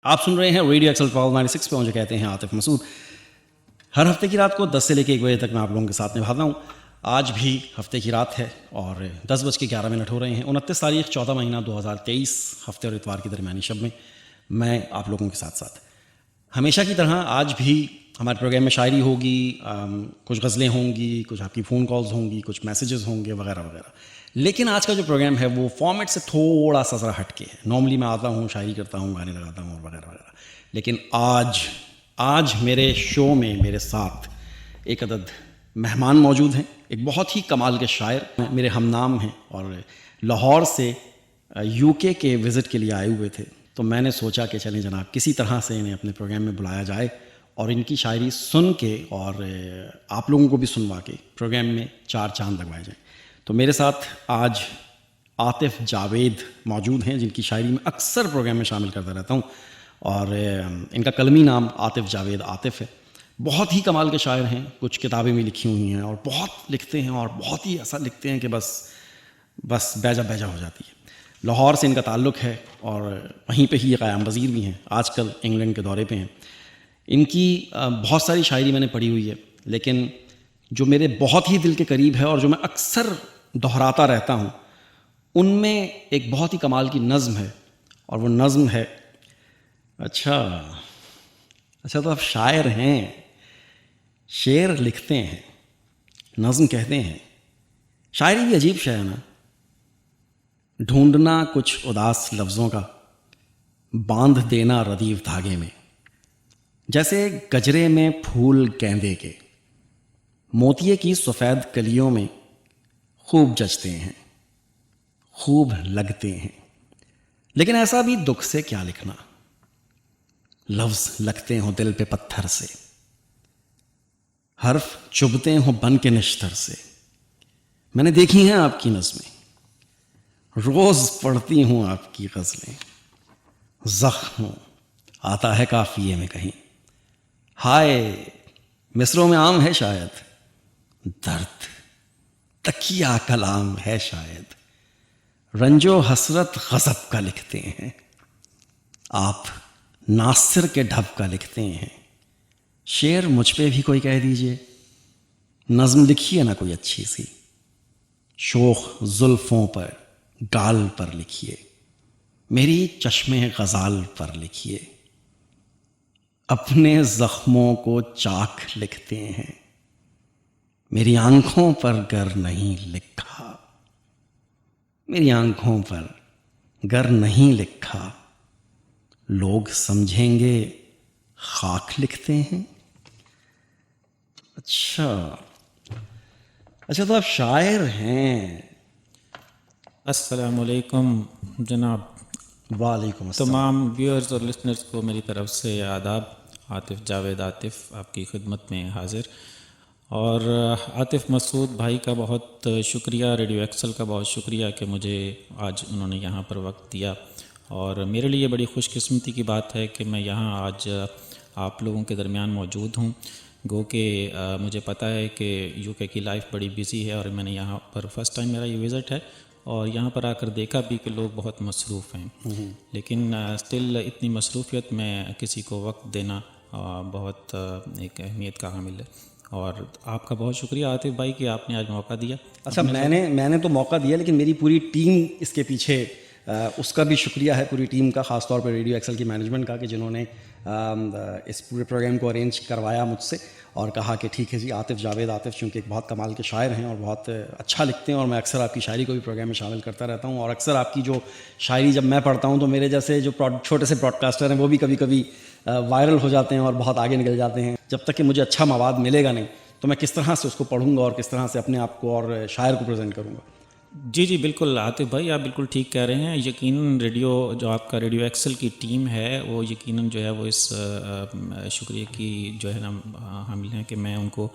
آپ سن رہے ہیں ریڈیو ایکسل 96 پہ، مجھے کہتے ہیں عاطف مسعود۔ ہر ہفتے کی رات کو 10 سے لے کے 1 بجے تک میں آپ لوگوں کے ساتھ نبھاتا ہوں۔ آج بھی ہفتے کی رات ہے اور 10:11 ہو رہے ہیں، 29 تاریخ 14 مہینہ 2023، ہفتے اور اتوار کی درمیانی شب میں آپ لوگوں کے ساتھ ہمیشہ کی طرح آج بھی ہمارے پروگرام میں شاعری ہوگی، کچھ غزلیں ہوں گی، کچھ آپ کی فون کالز ہوں گی، کچھ میسیجز ہوں گے وغیرہ وغیرہ۔ لیکن آج کا جو پروگرام ہے وہ فارمیٹ سے تھوڑا سا ذرا ہٹ کے ہے۔ نارملی میں آتا ہوں، شاعری کرتا ہوں، گانے لگاتا ہوں اور وغیرہ وغیرہ، لیکن آج میرے شو میں میرے ساتھ ایک عدد مہمان موجود ہیں۔ ایک بہت ہی کمال کے شاعر میرے ہم نام ہیں اور لاہور سے UK کے وزٹ کے لیے آئے ہوئے تھے، تو میں نے سوچا کہ چلیں جناب کسی طرح سے انہیں اپنے پروگرام میں بلایا جائے اور ان کی شاعری سن کے اور آپ لوگوں کو بھی سنوا کے پروگرام میں 4 چاند لگوائے جائیں۔ تو میرے ساتھ آج عاطف جاوید موجود ہیں، جن کی شاعری میں اکثر پروگرام میں شامل کرتا رہتا ہوں، اور ان کا قلمی نام عاطف جاوید عاطف ہے۔ بہت ہی کمال کے شاعر ہیں، کچھ کتابیں بھی لکھی ہوئی ہیں اور بہت لکھتے ہیں اور بہت ہی ایسا لکھتے ہیں کہ بس بیجا ہو جاتی ہے۔ لاہور سے ان کا تعلق ہے اور وہیں پہ ہی یہ قیام پذیر بھی ہیں، آج کل انگلینڈ کے دورے پہ ہیں۔ ان کی بہت ساری شاعری میں نے پڑھی ہوئی ہے، لیکن جو میرے بہت ہی دل کے قریب ہے اور جو میں اکثر دہراتا رہتا ہوں، ان میں ایک بہت ہی کمال کی نظم ہے، اور وہ نظم ہے اچھا تو آپ شاعر ہیں، شعر لکھتے ہیں، نظم کہتے ہیں۔ شاعری بھی عجیب شے ہے نا، ڈھونڈنا کچھ اداس لفظوں کا، باندھ دینا ردیف دھاگے میں، جیسے گجرے میں پھول گیندے کے، موتیے کی سفید کلیوں میں خوب جچتے ہیں، خوب لگتے ہیں۔ لیکن ایسا بھی دکھ سے کیا لکھنا، لفظ لگتے ہوں دل پہ پتھر سے، حرف چبھتے ہوں بن کے نشتر سے۔ میں نے دیکھی ہیں آپ کی نظمیں، روز پڑھتی ہوں آپ کی غزلیں، زخم آتا ہے قافیے میں کہیں، ہائے مصروں میں عام ہے شاید، درد تکیہ کلام ہے شاید، رنج و حسرت غضب کا لکھتے ہیں، آپ ناصر کے ڈھب کا لکھتے ہیں۔ شعر مجھ پہ بھی کوئی کہہ دیجئے، نظم لکھیے نا کوئی اچھی سی، شوخ زلفوں پر گال پر لکھیے، میری چشمے غزال پر لکھیے، اپنے زخموں کو چاک لکھتے ہیں، میری آنکھوں پر گر نہیں لکھا، میری آنکھوں پر گر نہیں لکھا، لوگ سمجھیں گے خاک لکھتے ہیں۔ اچھا تو آپ شاعر ہیں۔ السلام علیکم جناب، وعلیکم السلام۔ تمام ویورز اور لسنرز کو میری طرف سے آداب۔ عاطف جاوید عاطف آپ کی خدمت میں حاضر، اور عاطف مسعود بھائی کا بہت شکریہ، ریڈیو ایکسل کا بہت شکریہ کہ مجھے آج انہوں نے یہاں پر وقت دیا، اور میرے لیے بڑی خوش قسمتی کی بات ہے کہ میں یہاں آج آپ لوگوں کے درمیان موجود ہوں۔ گو کہ مجھے پتہ ہے کہ UK کی لائف بڑی بزی ہے، اور میں نے یہاں پر فرسٹ ٹائم میرا یہ وزٹ ہے، اور یہاں پر آ کر دیکھا بھی کہ لوگ بہت مصروف ہیں، لیکن اسٹل اتنی مصروفیت میں کسی کو وقت دینا بہت ایک اہمیت کا حامل ہے، اور آپ کا بہت شکریہ عاطف بھائی کہ آپ نے آج موقع دیا۔ اچھا، میں نے تو موقع دیا، لیکن میری پوری ٹیم اس کے پیچھے، اس کا بھی شکریہ ہے پوری ٹیم کا، خاص طور پہ ریڈیو ایکسل کی مینجمنٹ کا، کہ جنہوں نے اس پورے پروگرام کو ارینج کروایا مجھ سے اور کہا کہ ٹھیک ہے جی، عاطف جاوید عاطف چونکہ ایک بہت کمال کے شاعر ہیں اور بہت اچھا لکھتے ہیں، اور میں اکثر آپ کی شاعری کو بھی پروگرام میں شامل کرتا رہتا ہوں، اور اکثر آپ کی جو شاعری جب میں پڑھتا ہوں تو میرے جیسے جو چھوٹے سے براڈ کاسٹر ہیں وہ بھی کبھی کبھی وائرل ہو جاتے ہیں اور بہت آگے نکل جاتے ہیں۔ جب تک کہ مجھے اچھا مواد ملے گا نہیں تو میں کس طرح سے اس کو پڑھوں گا اور کس طرح سے اپنے آپ کو اور شاعر کو پریزنٹ کروں گا۔ جی بالکل عاطف بھائی، آپ بالکل ٹھیک کہہ رہے ہیں۔ یقیناً جو آپ کا ریڈیو ایکسل کی ٹیم ہے وہ یقیناً جو ہے وہ اس شکریہ کی جو ہے نا حامل ہیں، کہ میں ان کو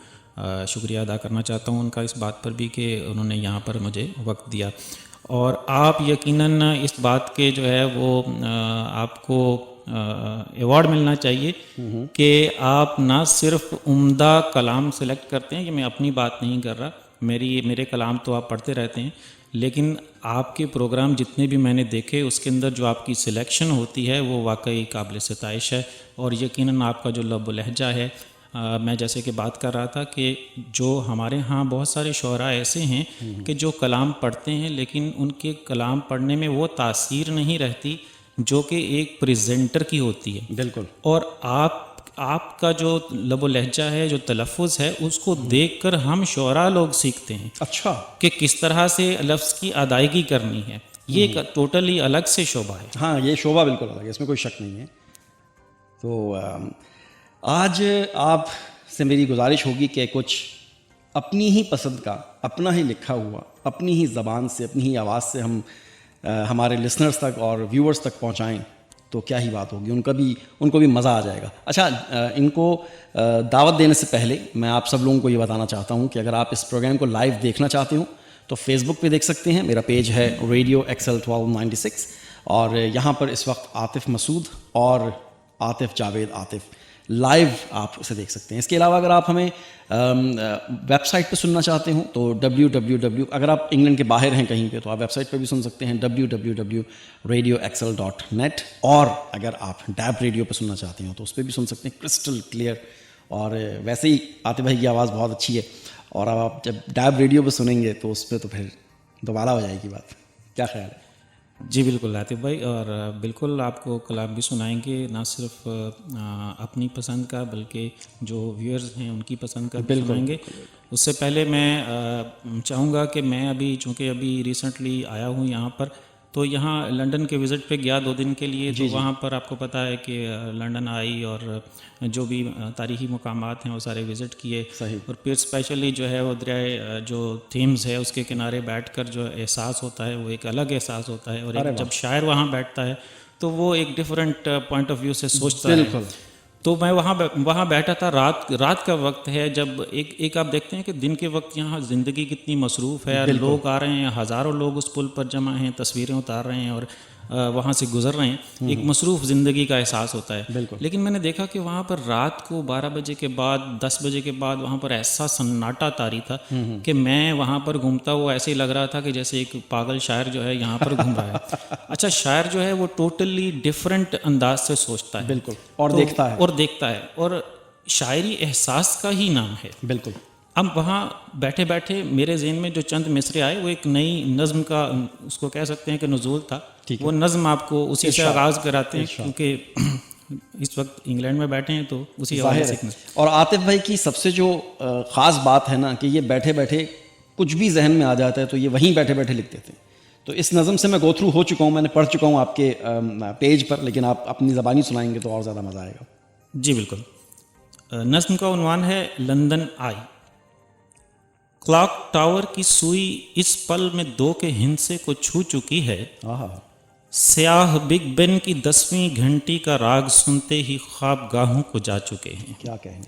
شکریہ ادا کرنا چاہتا ہوں ان کا اس بات پر بھی کہ انہوں نے یہاں پر مجھے وقت دیا، اور آپ یقیناً اس بات کے جو ہے وہ آپ کو ایوارڈ ملنا چاہیے کہ آپ نہ صرف عمدہ کلام سلیکٹ کرتے ہیں، یہ میں اپنی بات نہیں کر رہا، میرے کلام تو آپ پڑھتے رہتے ہیں، لیکن آپ کے پروگرام جتنے بھی میں نے دیکھے اس کے اندر جو آپ کی سلیکشن ہوتی ہے وہ واقعی قابل ستائش ہے، اور یقیناً آپ کا جو لب و لہجہ ہے، میں جیسے کہ بات کر رہا تھا کہ جو ہمارے ہاں بہت سارے شعراء ایسے ہیں کہ جو کلام پڑھتے ہیں لیکن ان کے کلام پڑھنے میں وہ تاثیر نہیں رہتی جو کہ ایک پریزنٹر کی ہوتی ہے. بالکل. اور آپ کا جو لب و لہجہ ہے، جو تلفظ ہے، اس کو دیکھ کر ہم شعراء لوگ سیکھتے ہیں اچھا کہ کس طرح سے لفظ کی ادائیگی کرنی ہے. یہ ایک ٹوٹلی الگ سے شعبہ ہے. ہاں یہ شعبہ بالکل الگ ہے، اس میں کوئی شک نہیں ہے. تو آج آپ سے میری گزارش ہوگی کہ کچھ اپنی ہی پسند کا، اپنا ہی لکھا ہوا، اپنی ہی زبان سے، اپنی ہی آواز سے ہم ہمارے لسنرز تک اور ویورز تک پہنچائیں تو کیا ہی بات ہوگی، ان کو بھی مزہ آ جائے گا. اچھا، ان کو دعوت دینے سے پہلے میں آپ سب لوگوں کو یہ بتانا چاہتا ہوں کہ اگر آپ اس پروگرام کو لائیو دیکھنا چاہتے ہوں تو فیس بک پہ دیکھ سکتے ہیں. میرا پیج ہے ریڈیو ایکسل 1296، اور یہاں پر اس وقت عاطف مسعود اور عاطف جاوید عاطف لائیو آپ اسے دیکھ سکتے ہیں. اس کے علاوہ اگر آپ ہمیں ویب سائٹ پہ سننا چاہتے ہوں تو www، اگر آپ انگلینڈ کے باہر ہیں کہیں پہ تو آپ ویب سائٹ پہ بھی سن سکتے ہیں www.radioexcel.net، اور اگر آپ ڈیب ریڈیو پہ سننا چاہتے ہوں تو اس پہ بھی سن سکتے ہیں کرسٹل کلیئر. اور ویسے ہی عاطف بھائی کی آواز بہت اچھی ہے، اور اب آپ جب ڈیب ریڈیو پہ سنیں گے تو اس پہ تو پھر دوبارہ ہو جائے گی بات. کیا خیال ہے؟ جی بالکل عاطف بھائی، اور بالکل آپ کو کلام بھی سنائیں گے، نہ صرف اپنی پسند کا بلکہ جو ویورز ہیں ان کی پسند کا بھی سنائیں گے. اس سے پہلے میں چاہوں گا کہ میں چونکہ ابھی ریسنٹلی آیا ہوں یہاں پر، تو یہاں لنڈن کے وزٹ پہ گیا 2 دن کے لیے. تو وہاں پر آپ کو پتہ ہے کہ لنڈن آئی اور جو بھی تاریخی مقامات ہیں وہ سارے وزٹ کیے. اور پھر اسپیشلی جو ہے وہ دریائے جو تھیمز ہے اس کے کنارے بیٹھ کر جو احساس ہوتا ہے وہ ایک الگ احساس ہوتا ہے. اور جب شاعر وہاں بیٹھتا ہے تو وہ ایک ڈفرینٹ پوائنٹ آف ویو سے سوچتا ہے. تو میں وہاں بیٹھا تھا، رات کا وقت ہے، جب ایک آپ دیکھتے ہیں کہ دن کے وقت یہاں زندگی کتنی مصروف ہے، لوگ آ رہے ہیں، ہزاروں لوگ اس پل پر جمع ہیں، تصویریں اتار رہے ہیں اور وہاں سے گزر رہے ہیں. ایک مصروف زندگی کا احساس ہوتا ہے. لیکن میں نے دیکھا کہ وہاں پر رات کو 12 بجے کے بعد، 10 بجے کے بعد وہاں پر ایسا سناٹا طاری تھا کہ میں وہاں پر گھومتا ہوا ایسے ہی لگ رہا تھا کہ جیسے ایک پاگل شاعر جو ہے یہاں پر گھوم رہا ہے. اچھا، شاعر جو ہے وہ ٹوٹلی ڈفرینٹ انداز سے سوچتا ہے. بالکل. اور دیکھتا ہے اور شاعری احساس کا ہی نام ہے. بالکل. اب وہاں بیٹھے بیٹھے میرے ذہن میں جو چند مصرے آئے وہ ایک نئی نظم کا، اس کو کہہ سکتے ہیں کہ نزول تھا. وہ نظم آپ کو اسی سے آغاز کراتے ہیں کیونکہ اس وقت انگلینڈ میں بیٹھے ہیں تو اسی حوالے سے. اور عاطف بھائی کی سب سے جو خاص بات ہے نا کہ یہ بیٹھے بیٹھے کچھ بھی ذہن میں آ جاتا ہے تو یہ وہیں بیٹھے بیٹھے لکھ دیتے ہیں. تو اس نظم سے میں گو تھرو ہو چکا ہوں، میں نے پڑھ چکا ہوں آپ کے پیج پر، لیکن آپ اپنی زبانی سنائیں گے تو اور زیادہ مزہ آئے گا. جی بالکل. نظم کا عنوان ہے لندن آئی. کلاک ٹاور کی سوئی اس پل میں 2 کے ہندسے کو چھو چکی ہے. سیاہ بگ بین کی 10ویں گھنٹی کا راگ سنتے ہی خواب گاہوں کو جا چکے ہیں. کیا کہیں.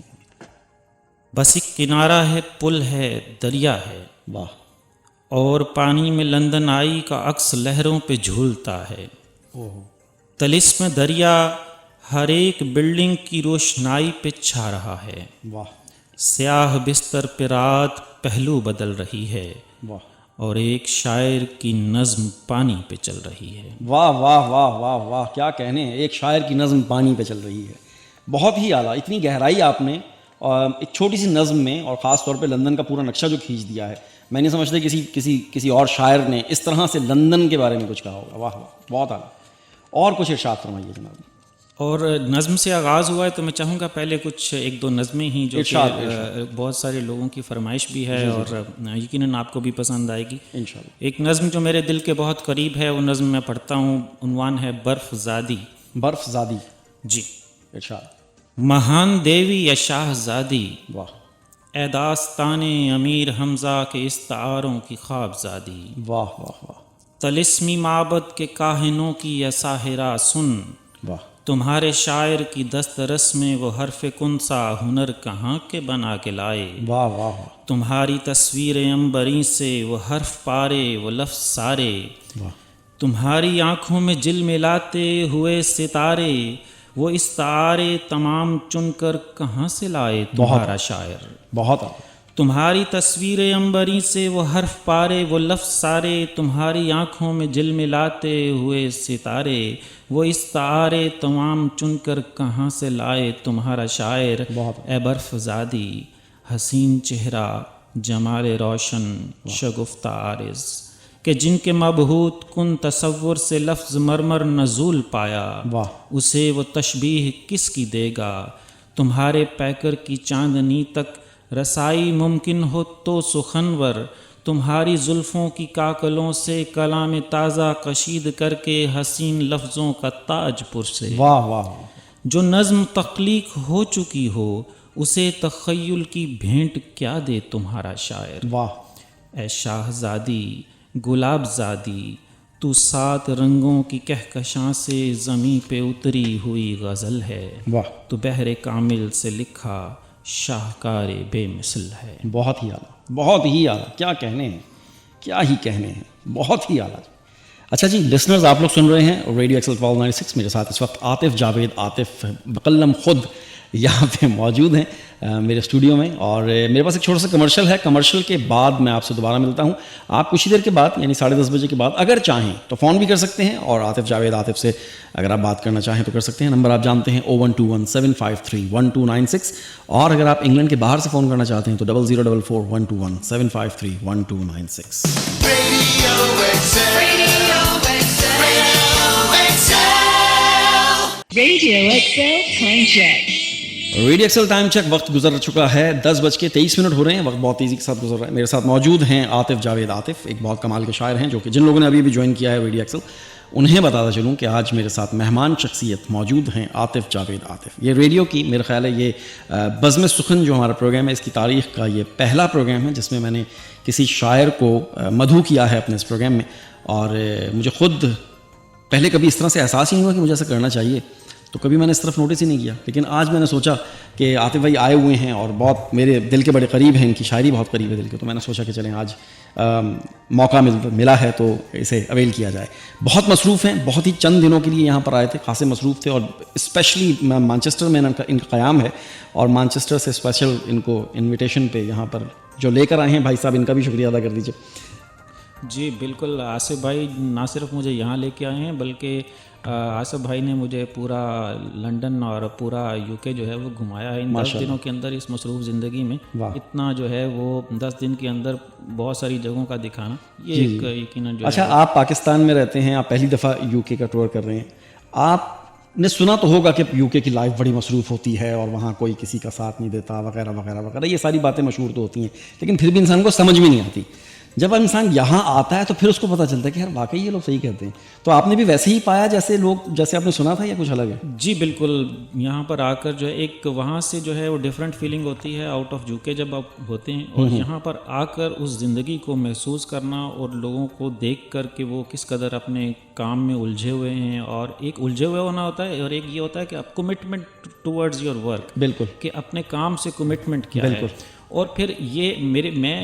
بس ایک کنارہ ہے، پل ہے، دریا ہے. واہ. اور پانی میں لندن آئی کا عکس لہروں پہ جھولتا ہے. طلسم دریا ہر ایک بلڈنگ کی روشنائی پہ چھا رہا ہے. واہ. سیاہ بستر پہ رات پہلو بدل رہی ہے. واہ. اور ایک شاعر کی نظم پانی پہ چل رہی ہے. واہ واہ واہ واہ واہ، کیا کہنے ہیں. ایک شاعر کی نظم پانی پہ چل رہی ہے. بہت ہی اعلیٰ. اتنی گہرائی آپ نے ایک چھوٹی سی نظم میں، اور خاص طور پہ لندن کا پورا نقشہ جو کھینچ دیا ہے. میں نہیں سمجھتا کسی اور شاعر نے اس طرح سے لندن کے بارے میں کچھ کہا ہوگا. واہ واہ، بہت اعلیٰ. اور کچھ ارشاد فرمائیے جناب. اور نظم سے آغاز ہوا ہے تو میں چاہوں گا پہلے کچھ 1-2 نظمیں ہی جو کہ بہت سارے لوگوں کی فرمائش بھی ہے اور یقیناً آپ کو بھی پسند آئے گی انشاءاللہ. ایک نظم جو میرے دل کے بہت قریب ہے وہ نظم میں پڑھتا ہوں. عنوان ہے برف زادی. برف زادی. جی. ارشاد. مہان دیوی یا شاہ زادی، واہ. اے داستان امیر حمزہ کے استعاروں کی خواب زادی. واہ واہ واہ. طلسمی معبد کے کاہنوں کی یا ساحرہ سن. واہ. تمہارے شاعر کی دسترس میں وہ حرف کن سا ہنر کہاں کے بنا کے لائے. واہ واہ واہ. تمہاری تصویر عنبری سے وہ حرف پارے، وہ لفظ سارے. واہ. تمہاری آنکھوں میں جل ملاتے ہوئے ستارے، وہ استعارے تمام چن کر کہاں سے لائے تمہارا شاعر. بہت. تمہاری تصویر عنبری سے وہ حرف پارے، وہ لفظ سارے، تمہاری آنکھوں میں جلملاتے ہوئے ستارے، وہ استعارے تمام چن کر کہاں سے لائے تمہارا شاعر، اے برف زادی حسین چہرہ جمال روشن شگفتہ عارض، کہ جن کے مبہوت کن تصور سے لفظ مرمر نزول پایا، اسے وہ تشبیہ کس کی دے گا، تمہارے پیکر کی چاندنی تک رسائی ممکن ہو تو سخنور، تمہاری زلفوں کی کاکلوں سے کلام تازہ کشید کر کے حسین لفظوں کا تاج پرسے، واہ واہ، جو نظم تخلیق ہو چکی ہو اسے تخیل کی بھینٹ کیا دے تمہارا شاعر، واہ، اے شاہزادی گلاب زادی تو 7 رنگوں کی کہکشاں سے زمیں پہ اتری ہوئی غزل ہے، واہ، تو بحر کامل سے لکھا شاہکار بے مثل ہے۔ بہت ہی اعلیٰ، بہت ہی اعلیٰ، کیا کہنے ہیں، کیا ہی کہنے ہیں، بہت ہی اعلیٰ۔ اچھا جی لسنرز، آپ لوگ سن رہے ہیں ریڈیو ایکسل 1296، میرے ساتھ اس وقت عاطف جاوید، عاطف بقلم خود یہاں پہ موجود ہیں میرے اسٹوڈیو میں، اور میرے پاس ایک چھوٹا سا کمرشل ہے، کمرشل کے بعد میں آپ سے دوبارہ ملتا ہوں۔ آپ کچھ ہی دیر کے بعد یعنی 10:30 بجے کے بعد اگر چاہیں تو فون بھی کر سکتے ہیں، اور عاطف جاوید عاطف سے اگر آپ بات کرنا چاہیں تو کر سکتے ہیں۔ نمبر آپ جانتے ہیں 01217531296، اور اگر آپ انگلینڈ کے باہر سے فون کرنا چاہتے ہیں تو 0044121753126۔ Radio Excel Time Check. Radio Excel time check, وقت گزر چکا ہے 10:23 ہو رہے ہیں، وقت بہت تیزی کے ساتھ گزر رہا ہے۔ میرے ساتھ موجود ہیں عاطف جاوید عاطف، ایک بہت کمال کے شاعر ہیں، جو کہ جن لوگوں نے ابھی بھی جوائن کیا ہے ریڈیو ایکسل انہیں بتاتا چلوں کہ آج میرے ساتھ مہمان شخصیت موجود ہیں عاطف جاوید عاطف۔ یہ ریڈیو کی میرا خیال ہے یہ بزم سخن جو ہمارا پروگرام ہے، اس کی تاریخ کا یہ پہلا پروگرام ہے جس میں میں نے کسی شاعر کو مدعو کیا ہے اپنے اس پروگرام میں، اور مجھے خود پہلے کبھی اس طرح سے احساس ہی نہیں ہوا کہ مجھے ایسا کرنا چاہیے، تو کبھی میں نے اس طرف نوٹس ہی نہیں کیا، لیکن آج میں نے سوچا کہ عاطف بھائی آئے ہوئے ہیں اور بہت میرے دل کے بڑے قریب ہیں، ان کی شاعری بہت قریب ہے دل کے، تو میں نے سوچا کہ چلیں آج موقع ملا ہے تو اسے اویل کیا جائے۔ بہت مصروف ہیں، بہت ہی چند دنوں کے لیے یہاں پر آئے تھے، خاصے مصروف تھے، اور اسپیشلی مانچسٹر میں ان کا قیام ہے، اور مانچسٹر سے اسپیشل ان کو انویٹیشن پہ یہاں پر جو لے کر آئے ہیں بھائی صاحب، ان کا بھی شکریہ ادا کر دیجیے۔ جی بالکل، آصف بھائی نہ صرف مجھے یہاں لے کے آئے ہیں بلکہ آصف بھائی نے مجھے پورا لنڈن اور پورا UK جو ہے وہ گھمایا ہے ان 10 دنوں کے اندر۔ اس مصروف زندگی میں اتنا جو ہے وہ 10 دن کے اندر بہت ساری جگہوں کا دکھانا، یہ ایک یقیناً جو اچھا، آپ پاکستان میں رہتے ہیں، آپ پہلی دفعہ UK کا ٹور کر رہے ہیں، آپ نے سنا تو ہوگا کہ UK کی لائف بڑی مصروف ہوتی ہے اور وہاں کوئی کسی کا ساتھ نہیں دیتا وغیرہ وغیرہ وغیرہ، یہ ساری باتیں مشہور تو ہوتی ہیں، لیکن پھر بھی انسان کو سمجھ میں نہیں آتی۔ جب انسان یہاں آتا ہے تو پھر اس کو پتہ چلتا ہے کہ یار واقعی یہ لوگ صحیح کہتے ہیں۔ تو آپ نے بھی ویسے ہی پایا جیسے آپ نے سنا تھا، یا کچھ الگ ہے؟ جی بالکل، یہاں پر آ کر جو ہے ایک وہاں سے جو ہے وہ ڈفرینٹ فیلنگ ہوتی ہے آؤٹ آف UK جب آپ ہوتے ہیں، اور یہاں پر آ کر اس زندگی کو محسوس کرنا اور لوگوں کو دیکھ کر کہ وہ کس قدر اپنے کام میں الجھے ہوئے ہیں، اور ایک الجھے ہوئے ہونا ہوتا ہے، اور ایک یہ ہوتا ہے کہ آپ کمٹمنٹ ٹورڈز یور ورک، بالکل، کہ اپنے کام سے کمٹمنٹ کیا ہے۔ اور پھر یہ میں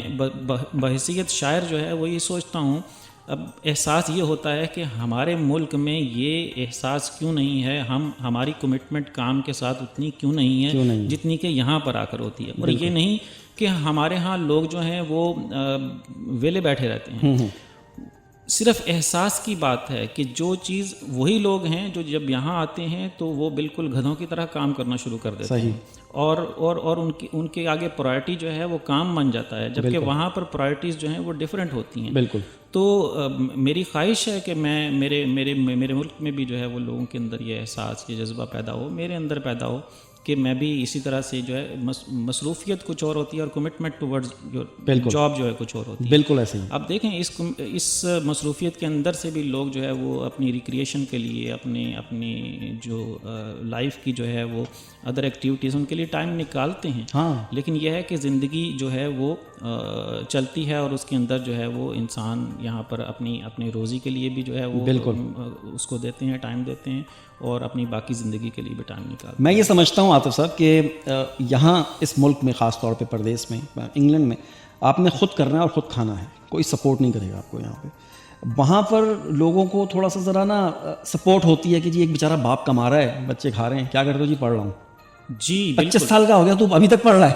بحیثیت شاعر جو ہے وہ یہ سوچتا ہوں، اب احساس یہ ہوتا ہے کہ ہمارے ملک میں یہ احساس کیوں نہیں ہے، ہماری کمٹمنٹ کام کے ساتھ اتنی کیوں نہیں ہے جتنی کہ یہاں پر آ کر ہوتی ہے۔ اور یہ نہیں کہ ہمارے ہاں لوگ جو ہیں وہ ویلے بیٹھے رہتے ہیں، صرف احساس کی بات ہے کہ جو چیز وہی لوگ ہیں جو جب یہاں آتے ہیں تو وہ بالکل گدھوں کی طرح کام کرنا شروع کر دیتے ہیں، اور ان کے آگے پرائرٹی جو ہے وہ کام بن جاتا ہے، جبکہ وہاں پر پرائرٹیز جو ہیں وہ ڈیفرنٹ ہوتی ہیں۔ بالکل، تو میری خواہش ہے کہ میرے ملک میں بھی جو ہے وہ لوگوں کے اندر یہ احساس، یہ جذبہ پیدا ہو، میرے اندر پیدا ہو، کہ میں بھی اسی طرح سے جو ہے مصروفیت کچھ اور ہوتی ہے اور کمٹمنٹ ٹورڈز جاب جو ہے کچھ اور ہوتی ہے۔ بالکل ایسے ہی۔ اب دیکھیں اس مصروفیت کے اندر سے بھی لوگ جو ہے وہ اپنی ریکریشن کے لیے، اپنی جو لائف کی جو ہے وہ ادر ایکٹیویٹیز، ان کے لیے ٹائم نکالتے ہیں، لیکن یہ ہے کہ زندگی جو ہے وہ چلتی ہے، اور اس کے اندر جو ہے وہ انسان یہاں پر اپنی روزی کے لیے بھی جو ہے وہ اس کو دیتے ہیں، ٹائم دیتے ہیں، اور اپنی باقی زندگی کے لیے بھی ٹائم نکالتے ہیں۔ میں یہ سمجھتا ہوں عاطف صاحب کہ یہاں اس ملک میں، خاص طور پہ پردیس میں، انگلینڈ میں، آپ نے خود کرنا ہے اور خود کھانا ہے، کوئی سپورٹ نہیں کرے گا آپ کو یہاں پہ۔ وہاں پر لوگوں کو تھوڑا سا ذرا نا سپورٹ ہوتی ہے کہ جی ایک بیچارہ باپ کما رہا ہے، بچے کھا رہے ہیں، کیا کرتے ہو؟ جی پڑھ رہا ہوں۔ جی 25 سال کا ہو گیا تو ابھی تک پڑھ رہا ہے،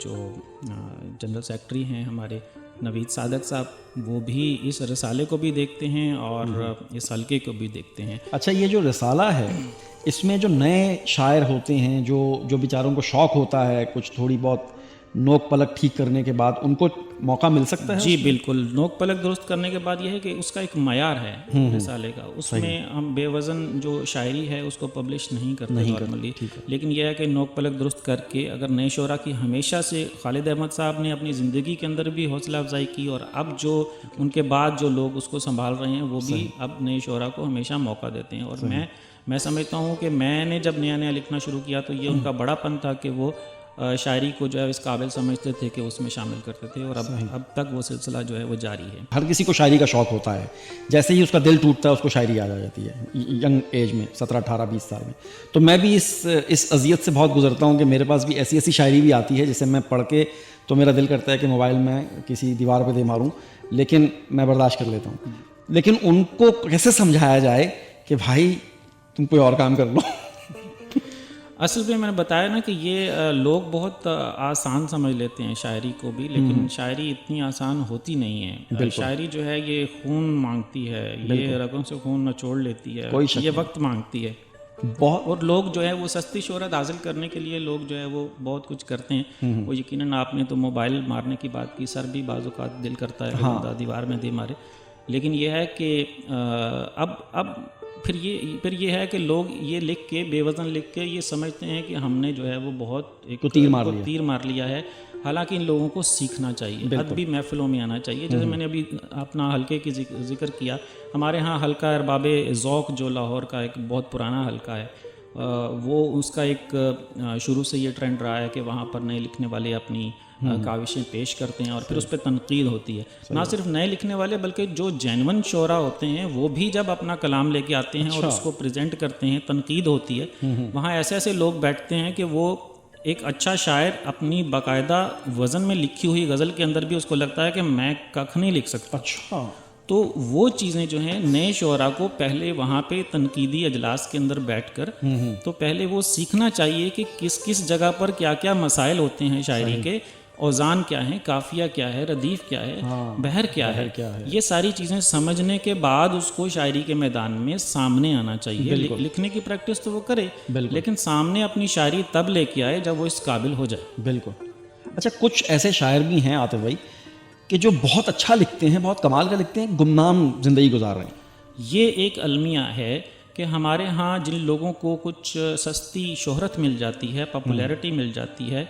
جو جنرل سیکرٹری ہیں ہمارے نوید صادق صاحب، وہ بھی اس رسالے کو بھی دیکھتے ہیں اور اس حلقے کو بھی دیکھتے ہیں۔ اچھا، یہ جو رسالہ ہے اس میں جو نئے شاعر ہوتے ہیں، جو بیچاروں کو شوق ہوتا ہے کچھ تھوڑی بہت نوک پلک ٹھیک کرنے کے بعد، ان کو موقع مل سکتا ہے؟ جی بالکل، نوک پلک درست کرنے کے بعد یہ ہے کہ اس کا ایک معیار ہے رسالے کا، اس میں ہم بے وزن جو شاعری ہے اس کو پبلش نہیں کرتے نارملی، لیکن یہ ہے کہ نوک پلک درست کر کے اگر نئے شعراء کی ہمیشہ سے خالد احمد صاحب نے اپنی زندگی کے اندر بھی حوصلہ افزائی کی، اور اب جو ان کے بعد جو لوگ اس کو سنبھال رہے ہیں وہ بھی اب نئے شعراء کو ہمیشہ موقع دیتے ہیں۔ اور میں سمجھتا ہوں کہ میں نے جب نیا لکھنا شروع کیا تو یہ ان کا بڑا پن تھا کہ وہ شاعری کو جو ہے اس قابل سمجھتے تھے کہ اس میں شامل کرتے تھے، اور اب تک وہ سلسلہ جو ہے وہ جاری ہے۔ ہر کسی کو شاعری کا شوق ہوتا ہے، جیسے ہی اس کا دل ٹوٹتا ہے اس کو شاعری یاد آ جاتی ہے ینگ ایج میں، 17 18 20 سال میں۔ تو میں بھی اس اذیت سے بہت گزرتا ہوں کہ میرے پاس بھی ایسی شاعری بھی آتی ہے جسے میں پڑھ کے تو میرا دل کرتا ہے کہ موبائل میں کسی دیوار پہ دے ماروں، لیکن میں برداشت کر لیتا ہوں۔ لیکن ان کو کیسے سمجھایا جائے کہ بھائی تم کوئی اور کام کر لو؟ اصل میں نے بتایا نا کہ یہ لوگ بہت آسان سمجھ لیتے ہیں شاعری کو بھی، لیکن شاعری اتنی آسان ہوتی نہیں ہے۔ شاعری جو ہے یہ خون مانگتی ہے، یہ رگوں سے خون نچوڑ لیتی ہے، یہ وقت مانگتی ہے بہت، اور لوگ جو ہے وہ سستی شہرت حاصل کرنے کے لیے لوگ جو ہے وہ بہت کچھ کرتے ہیں۔ وہ یقیناً آپ نے تو موبائل مارنے کی بات کی، سر بھی بعض اوقات دل کرتا ہے کہ بندہ دیوار میں دے مارے، لیکن یہ ہے کہ اب پھر یہ ہے کہ لوگ یہ لکھ کے بے وزن لکھ کے یہ سمجھتے ہیں کہ ہم نے جو ہے وہ بہت ایک تیر مار لیا ہے، حالانکہ ان لوگوں کو سیکھنا چاہیے، ادبی محفلوں میں آنا چاہیے۔ جیسے میں نے ابھی اپنا حلقے کی ذکر کیا، ہمارے ہاں حلقہ ارباب ذوق جو لاہور کا ایک بہت پرانا حلقہ ہے، وہ اس کا ایک شروع سے یہ ٹرینڈ رہا ہے کہ وہاں پر نئے لکھنے والے اپنی کاوشیں پیش کرتے ہیں اور پھر اس پہ تنقید ہوتی ہے۔ نہ صرف نئے لکھنے والے بلکہ جو جینون شعراء ہوتے ہیں وہ بھی جب اپنا کلام لے کے آتے ہیں اور اس کو پریزنٹ کرتے ہیں، تنقید ہوتی ہے، وہاں ایسے لوگ بیٹھتے ہیں کہ وہ ایک اچھا شاعر اپنی باقاعدہ وزن میں لکھی ہوئی غزل کے اندر بھی اس کو لگتا ہے کہ میں ککھ نہیں لکھ سکتا۔ اچھا، تو وہ چیزیں جو ہیں نئے شعراء کو پہلے وہاں پہ تنقیدی اجلاس کے اندر بیٹھ کر تو پہلے وہ سیکھنا چاہیے کہ کس جگہ پر کیا کیا مسائل ہوتے ہیں شاعری کے، اوزان کیا ہیں، قافیہ کیا ہے، ردیف کیا ہے، بحر کیا ہے، یہ ساری چیزیں سمجھنے کے بعد اس کو شاعری کے میدان میں سامنے آنا چاہیے۔ لکھنے کی پریکٹس تو وہ کرے، لیکن سامنے اپنی شاعری تب لے کے آئے جب وہ اس قابل ہو جائے۔ بالکل۔ اچھا، کچھ ایسے شاعر بھی ہیں عاطف بھائی کہ جو بہت اچھا لکھتے ہیں، بہت کمال کا لکھتے ہیں، گمنام زندگی گزار رہے ہیں۔ یہ ایک المیہ ہے کہ ہمارے ہاں جن لوگوں کو کچھ سستی شہرت مل جاتی ہے، پاپولیرٹی مل جاتی ہے،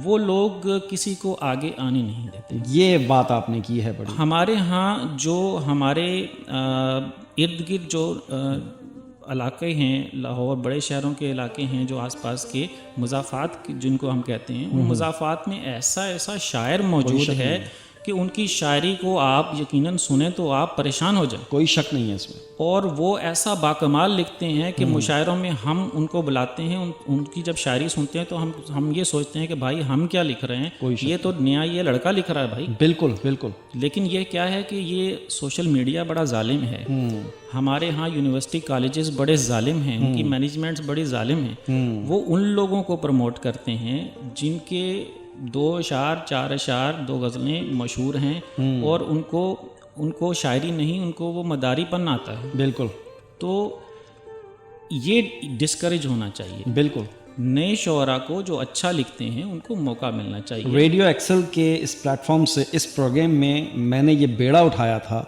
وہ لوگ کسی کو آگے آنے نہیں دیتے۔ یہ بات آپ نے کی ہے بڑی۔ ہمارے ہاں جو ہمارے ارد گرد جو علاقے ہیں، لاہور بڑے شہروں کے علاقے ہیں، جو آس پاس کے مضافات جن کو ہم کہتے ہیں، ان مضافات میں ایسا شاعر موجود ہے کہ ان کی شاعری کو آپ یقیناً سنیں تو آپ پریشان ہو جائیں، کوئی شک نہیں ہے اس میں۔ اور وہ ایسا باکمال لکھتے ہیں کہ مشاعروں میں ہم ان کو بلاتے ہیں، ان کی جب شاعری سنتے ہیں تو ہم یہ سوچتے ہیں کہ بھائی ہم کیا لکھ رہے ہیں، یہ تو نیا یہ لڑکا لکھ رہا ہے بھائی۔ بالکل بالکل۔ لیکن یہ کیا ہے کہ یہ سوشل میڈیا بڑا ظالم ہے، ہمارے ہاں یونیورسٹی کالجز بڑے ظالم ہیں، ان کی مینجمنٹس بڑی ظالم ہیں، وہ ان لوگوں کو پروموٹ کرتے ہیں جن کے 2 اشعار 4 اشعار 2 غزلیں مشہور ہیں، اور ان کو شاعری نہیں، ان کو وہ مداری پن آتا ہے۔ بالکل۔ تو یہ ڈسکریج ہونا چاہیے۔ بالکل۔ نئے شعراء کو جو اچھا لکھتے ہیں ان کو موقع ملنا چاہیے۔ ریڈیو ایکسل کے اس پلیٹ فارم سے، اس پروگرام میں نے یہ بیڑا اٹھایا تھا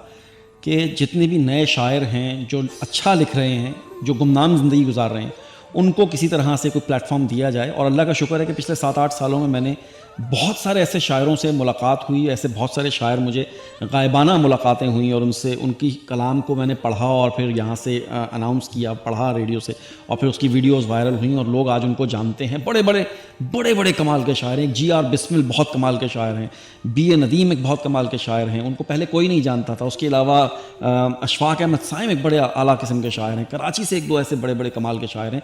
کہ جتنے بھی نئے شاعر ہیں جو اچھا لکھ رہے ہیں، جو گمنام زندگی گزار رہے ہیں، ان کو کسی طرح سے کوئی پلیٹ فارم دیا جائے۔ اور اللہ کا شکر ہے کہ پچھلے 7-8 سالوں میں نے بہت سارے ایسے شاعروں سے ملاقات ہوئی، ایسے بہت سارے شاعر مجھے غائبانہ ملاقاتیں ہوئیں، اور ان کی کلام کو میں نے پڑھا اور پھر یہاں سے اناؤنس کیا، پڑھا ریڈیو سے، اور پھر اس کی ویڈیوز وائرل ہوئیں اور لوگ آج ان کو جانتے ہیں۔ بڑے کمال کے شاعر ہیں۔ جی آر بسمل بہت کمال کے شاعر ہیں، بی اے ندیم ایک بہت کمال کے شاعر ہیں، ان کو پہلے کوئی نہیں جانتا تھا۔ اس کے علاوہ اشفاق احمد صائم ایک بڑے اعلیٰ قسم کے شاعر ہیں۔ کراچی سے 1-2 ایسے بڑے کمال کے شاعر ہیں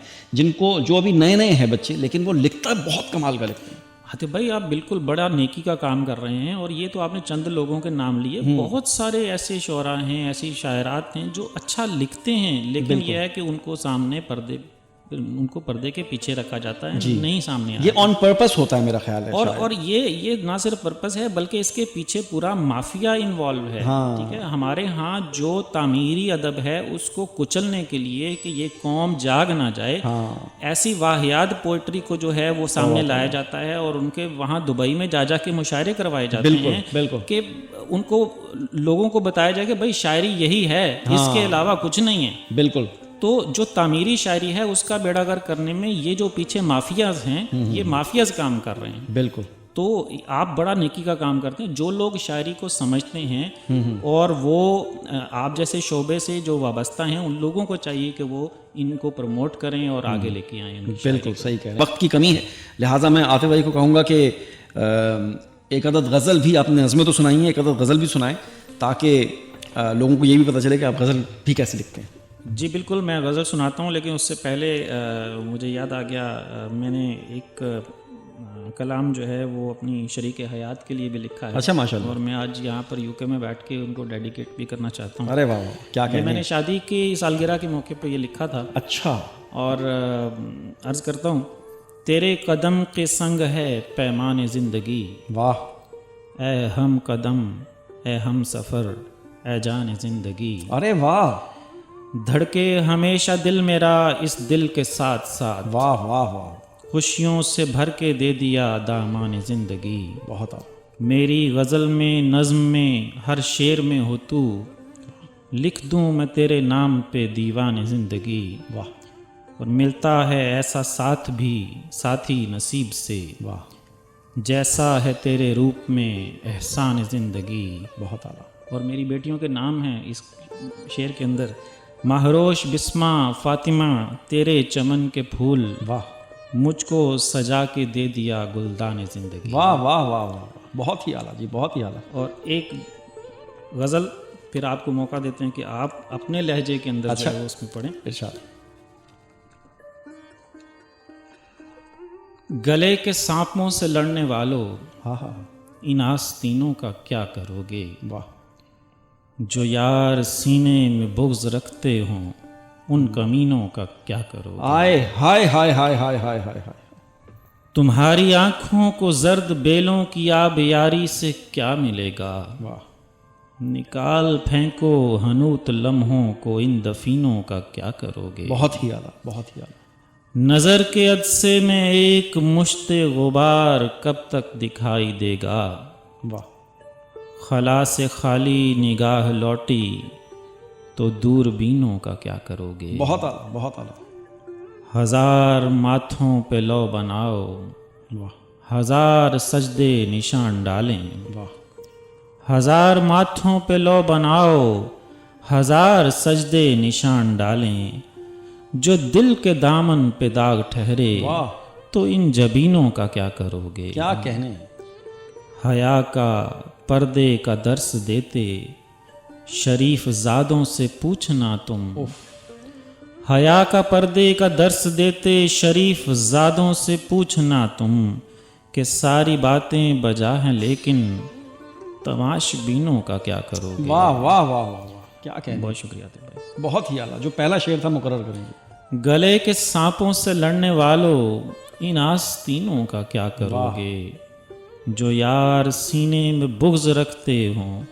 جو ابھی نئے ہیں بچے، لیکن وہ لکھتا بہت کمال کا لکھتے ہیں۔ عاطف بھائی آپ بالکل بڑا نیکی کا کام کر رہے ہیں، اور یہ تو آپ نے چند لوگوں کے نام لیے، بہت سارے ایسے شعراء ہیں، ایسی شاعرات ہیں جو اچھا لکھتے ہیں، لیکن یہ ہے کہ ان کو سامنے پردے ان کو پردے کے پیچھے رکھا جاتا ہے, نہیں سامنے یہ آن پرپس ہوتا ہے میرا خیال ہے. اور یہ نہ صرف پرپس ہے بلکہ اس کے پیچھے پورا مافیا انوالو ہے. ٹھیک ہے, ہمارے ہاں جو تعمیری ادب ہے اس کو کچلنے کے لیے کہ یہ قوم جاگ نہ جائے, ایسی واہیات پوئٹری کو جو ہے وہ سامنے لایا جاتا ہے, اور ان کے وہاں دبئی میں جا کے مشاعرے کروائے جاتے ہیں کہ ان کو لوگوں کو بتایا جائے کہ بھائی شاعری یہی ہے, اس کے علاوہ کچھ نہیں ہے. بالکل. تو جو تعمیری شاعری ہے اس کا بیڑا گر کرنے میں یہ جو پیچھے مافیاز ہیں, یہ مافیاز کام کر رہے ہیں. بالکل. تو آپ بڑا نیکی کا کام کرتے ہیں. جو لوگ شاعری کو سمجھتے ہیں اور وہ آپ جیسے شعبے سے جو وابستہ ہیں, ان لوگوں کو چاہیے کہ وہ ان کو پروموٹ کریں اور آگے لے کے آئیں. بالکل صحیح کہہ رہے ہیں. وقت کی کمی ہے, لہٰذا میں عاطف بھائی کو کہوں گا کہ ایک عدد غزل بھی, آپ نے نظمیں تو سنائی ہیں, ایک عدد غزل بھی سنائیں تاکہ لوگوں کو یہ بھی پتہ چلے کہ آپ غزل بھی کیسے لکھتے ہیں. جی بالکل, میں غزل سناتا ہوں, لیکن اس سے پہلے مجھے یاد آ گیا, میں نے ایک کلام جو ہے وہ اپنی شریک حیات کے لیے بھی لکھا ہے. اچھا, ماشاء اللہ. اور میں آج یہاں پر یو کے میں بیٹھ کے ان کو ڈیڈیکیٹ بھی کرنا چاہتا ہوں. ارے واہ, کیا کہتے ہیں. میں نے شادی کی سالگرہ کے موقع پہ یہ لکھا تھا. اچھا. اور عرض کرتا ہوں, تیرے قدم کے سنگ ہے پیمان زندگی, واہ, اے ہم قدم اے ہم سفر اے جان زندگی. ارے واہ, دھڑکے ہمیشہ دل میرا اس دل کے ساتھ ساتھ, واہ واہ واہ, خوشیوں سے بھر کے دے دیا دامان زندگی. بہت. میری غزل میں نظم میں ہر شعر میں ہو تو, لکھ دوں میں تیرے نام پہ دیوان زندگی. واہ. اور ملتا ہے ایسا ساتھ بھی ساتھی نصیب سے, واہ, جیسا ہے تیرے روپ میں احسان زندگی. بہت اعلیٰ. اور میری بیٹیوں کے نام ہیں اس شعر کے اندر, مہروش, بسمہ, فاطمہ, تیرے چمن کے پھول, واہ, مجھ کو سجا کے دے دیا گلدان زندگی. واہ واہ واہ واہ, بہت ہی اعلیٰ جی, بہت ہی اعلیٰ. اور ایک غزل پھر آپ کو موقع دیتے ہیں کہ آپ اپنے لہجے کے اندر جو ہے اس میں پڑھیں. ارشاد. گلے کے سانپوں سے لڑنے والوں, ہاں ہاں, ان آستینوں کا کیا کرو گے. واہ. جو یار سینے میں بغض رکھتے ہوں, ان کمینوں کا کیا کرو گے. آئے ہائے ہائے ہائے ہائے ہائے ہائے ہائے. تمہاری آنکھوں کو زرد بیلوں کی آب یاری سے کیا ملے گا. واہ. نکال پھینکو حنوت لمحوں کو, ان دفینوں کا کیا کرو گے. بہت ہی اعلیٰ, بہت ہی اعلیٰ. نظر کے عدسے میں ایک مشت غبار کب تک دکھائی دے گا. واہ. خلا سے خالی نگاہ لوٹی تو دور بینوں کا کیا کرو گے. بہت اعلیٰ, بہت اعلیٰ. ہزار ماتھوں پہ لو بناؤ, واہ. ہزار سجدے نشان ڈالیں. واہ. ہزار ماتھوں پہ لو بناؤ, ہزار سجدے نشان ڈالیں. جو دل کے دامن پہ داغ ٹھہرے, واہ, تو ان جبینوں کا کیا کرو گے. کیا کہنے. حیا کا پردے کا درس دیتے شریف زادوں سے پوچھنا تم. حیا کا پردے کا درس دیتے شریف زادوں سے پوچھنا تم, کہ ساری باتیں بجا ہیں لیکن تماش بینوں کا کیا کرو گے. واہ واہ واہ واہ واہ, کیا کہنے. بہت شکریہ بھائی. بہت ہی اعلیٰ. جو پہلا شعر تھا مقرر کریں گے. گلے کے سانپوں سے لڑنے والوں, ان آستینوں کا کیا کرو گے. جو یار سینے میں بغض رکھتے ہوں,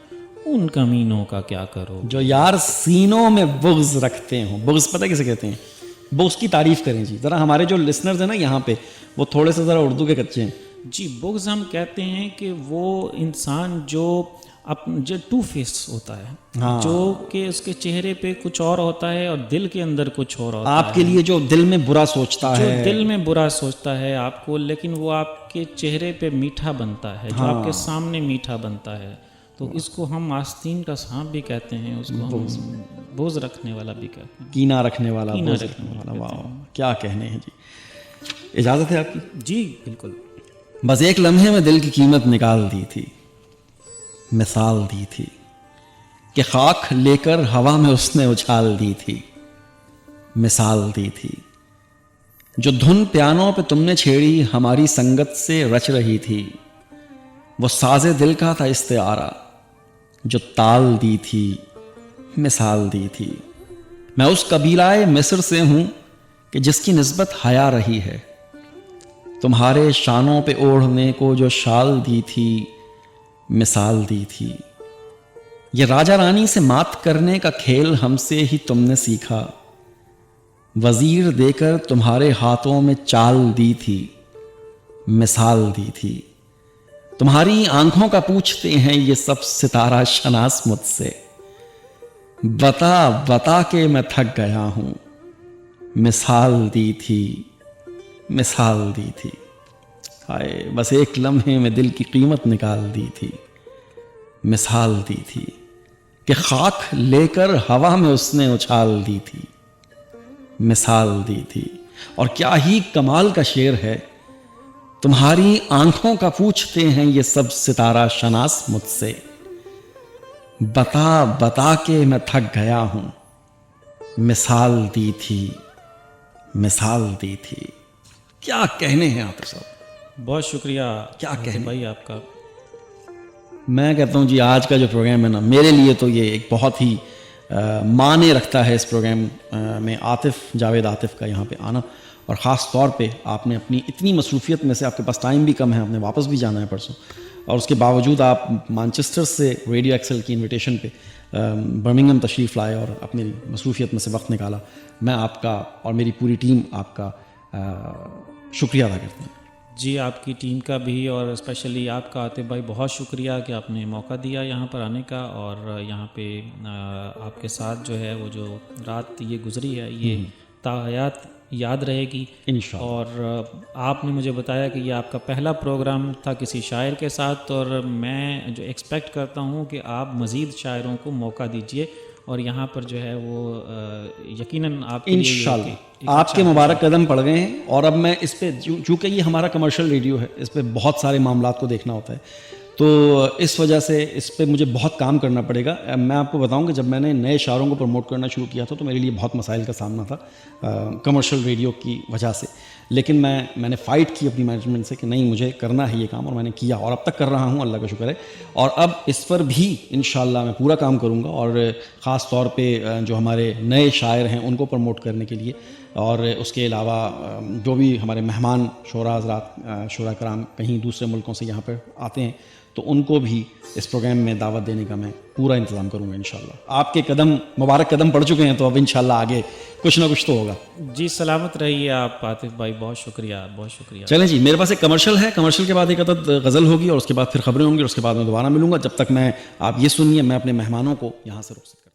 ان کمینوں کا کیا کرو. جو یار سینوں میں بغض رکھتے ہوں. بغض پتہ کسے کہتے ہیں. بغض کی تعریف کریں جی ذرا. ہمارے جو لسنرز ہیں نا یہاں پہ, وہ تھوڑے سے ذرا اردو کے کچے ہیں. جی بغض ہم کہتے ہیں کہ وہ انسان جو ٹو فیس ہوتا ہے, جو کہ اس کے چہرے پہ کچھ اور ہوتا ہے اور دل کے اندر کچھ اور ہوتا ہے. آپ کے لیے جو دل میں برا سوچتا ہے, جو دل میں برا سوچتا ہے آپ کو, لیکن وہ آپ کے چہرے پہ میٹھا بنتا ہے, جو آپ کے سامنے میٹھا بنتا ہے. تو اس کو ہم آستین کا سانپ بھی کہتے ہیں, اس کو ہم بغض رکھنے والا بھی کہتے ہیں. کینہ رکھنے والا, بغض رکھنے والا. واہ, کیا کہنے ہیں جی. اجازت ہے آپ کی. جی بالکل. بس ایک لمحے میں دل کی قیمت نکال دی تھی, مثال دی تھی کہ خاک لے کر ہوا میں اس نے اچھال دی تھی. مثال دی تھی جو دھن پیانوں پہ تم نے چھیڑی ہماری سنگت سے رچ رہی تھی. وہ ساز دل کا تھا استعارہ جو تال دی تھی, مثال دی تھی. میں اس قبیلہ مصر سے ہوں کہ جس کی نسبت حیا رہی ہے، تمہارے شانوں پہ اوڑھنے کو جو شال دی تھی، مثال دی تھی۔ یہ راجا رانی سے مات کرنے کا کھیل ہم سے ہی تم نے سیکھا، وزیر دے کر تمہارے ہاتھوں میں چال دی تھی، مثال دی تھی۔ تمہاری آنکھوں کا پوچھتے ہیں یہ سب ستارہ شناس مجھ سے، بتا بتا کے میں تھک گیا ہوں، مثال دی تھی، مثال دی تھی۔ ہائے بس ایک لمحے میں دل کی قیمت نکال دی تھی، مثال دی تھی کہ خاک لے کر ہوا میں اس نے اچھال دی تھی، مثال دی تھی۔ اور کیا ہی کمال کا شعر ہے، تمہاری آنکھوں کا پوچھتے ہیں یہ سب ستارہ شناس مجھ سے، بتا بتا کے میں تھک گیا ہوں، مثال دی تھی، مثال دی تھی۔ کیا کہنے ہیں عاطف صاحب، بہت شکریہ کیا عاطف کہنے؟ بھائی آپ کا۔ میں کہتا ہوں جی آج کا جو پروگرام ہے نا، میرے لیے تو یہ ایک بہت ہی معنی رکھتا ہے اس پروگرام میں عاطف جاوید عاطف کا یہاں پہ آنا، اور خاص طور پہ آپ نے اپنی اتنی مصروفیت میں سے، آپ کے پاس ٹائم بھی کم ہے، آپ نے واپس بھی جانا ہے پرسوں، اور اس کے باوجود آپ مانچسٹر سے ریڈیو ایکسل کی انویٹیشن پہ برمنگھم تشریف لائے اور اپنی مصروفیت میں سے وقت نکالا۔ میں آپ کا اور میری پوری ٹیم آپ کا شکریہ ادا کرتے ہیں۔ جی آپ کی ٹیم کا بھی، اور اسپیشلی آپ کا عاطف بھائی بہت شکریہ کہ آپ نے موقع دیا یہاں پر آنے کا، اور یہاں پہ آپ کے ساتھ جو ہے وہ جو رات یہ گزری ہے یہ تاحیات یاد رہے گی انشاءاللہ۔ اور آپ نے مجھے بتایا کہ یہ آپ کا پہلا پروگرام تھا کسی شاعر کے ساتھ، اور میں جو ایکسپیکٹ کرتا ہوں کہ آپ مزید شاعروں کو موقع دیجئے، اور یہاں پر جو ہے وہ یقیناً آپ کے لیے انشاءاللہ آپ کے مبارک قدم پڑ گئے ہیں، اور اب میں اس پہ چونکہ یہ ہمارا کمرشل ریڈیو ہے، اس پہ بہت سارے معاملات کو دیکھنا ہوتا ہے، تو اس وجہ سے اس پہ مجھے بہت کام کرنا پڑے گا۔ میں آپ کو بتاؤں کہ جب میں نے نئے شاعروں کو پروموٹ کرنا شروع کیا تھا تو میرے لیے بہت مسائل کا سامنا تھا کمرشل ریڈیو کی وجہ سے، لیکن میں نے فائٹ کی اپنی مینجمنٹ سے کہ نہیں مجھے کرنا ہے یہ کام، اور میں نے کیا، اور اب تک کر رہا ہوں، اللہ کا شکر ہے۔ اور اب اس پر بھی انشاءاللہ میں پورا کام کروں گا، اور خاص طور پہ جو ہمارے نئے شاعر ہیں ان کو پروموٹ کرنے کے لیے، اور اس کے علاوہ جو بھی ہمارے مہمان شعراء حضرات، شعراء کرام کہیں دوسرے ملکوں سے یہاں پر آتے ہیں تو ان کو بھی اس پروگرام میں دعوت دینے کا میں پورا انتظام کروں گا انشاءاللہ۔ آپ کے قدم مبارک قدم پڑ چکے ہیں تو اب انشاءاللہ آگے کچھ نہ کچھ تو ہوگا۔ جی سلامت رہیے آپ عاطف بھائی، بہت شکریہ، بہت شکریہ۔ چلیں جی، میرے پاس ایک کمرشل ہے، کمرشل کے بعد ایک عدد غزل ہوگی، اور اس کے بعد پھر خبریں ہوں گی، اور اس کے بعد میں دوبارہ ملوں گا۔ جب تک میں آپ یہ سنیے، میں اپنے مہمانوں کو یہاں سے رخصت